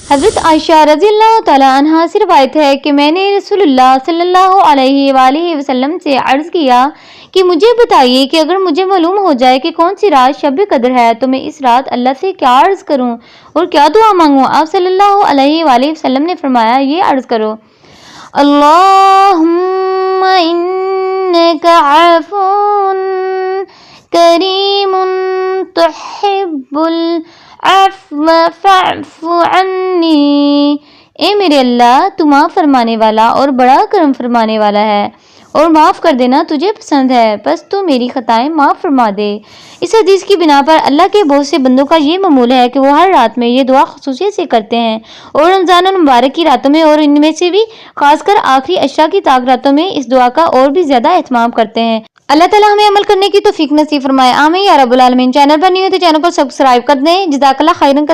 हज़रत आयशा रज़ियल्लाहु ताला अन्हा से रिवायत है कि मैंने रसूलुल्लाह सल्लल्लाहु अलैहि वसल्लम से अर्ज़ किया कि मुझे बताइए कि अगर मुझे मालूम हो जाए कि कौन सी रात शब कद्र है तो मैं इस रात अल्लाह से क्या अर्ज़ करूं और क्या दुआ मांगूं। आप सल्लल्लाहु अलैहि वसल्लम ने फरमाया, ये अर्ज़ करो, अल्लाहुम्मा इन्नका अफ़ुन करीमुन तुहिब्बुल अफ़्व फ़अफ़ु अन्नी। ए मेरे अल्लाह, तू माफ़ फरमाने वाला और बड़ा करम फरमाने वाला है और माफ़ कर देना तुझे पसंद है, बस तू मेरी खताएं माफ़ फरमा दे। इस हदीस की बिना पर अल्लाह के बहुत से बंदों का ये मामूल है कि वो हर रात में ये दुआ ख़ुसूसियत से करते हैं और रमज़ान मुबारक की रातों में और इनमें से भी खासकर आखिरी अशरा की ताक रातों में इस दुआ का और भी ज़्यादा एहतमाम करते हैं। अल्लाह ताला हमें अमल करने की तौफीक नसीब फरमाए। आमीन या रब्बुल आलमीन। चैनल पर नहीं हो तो चैनल को सब्सक्राइब कर दें। जज़ाकल्लाह खैरन।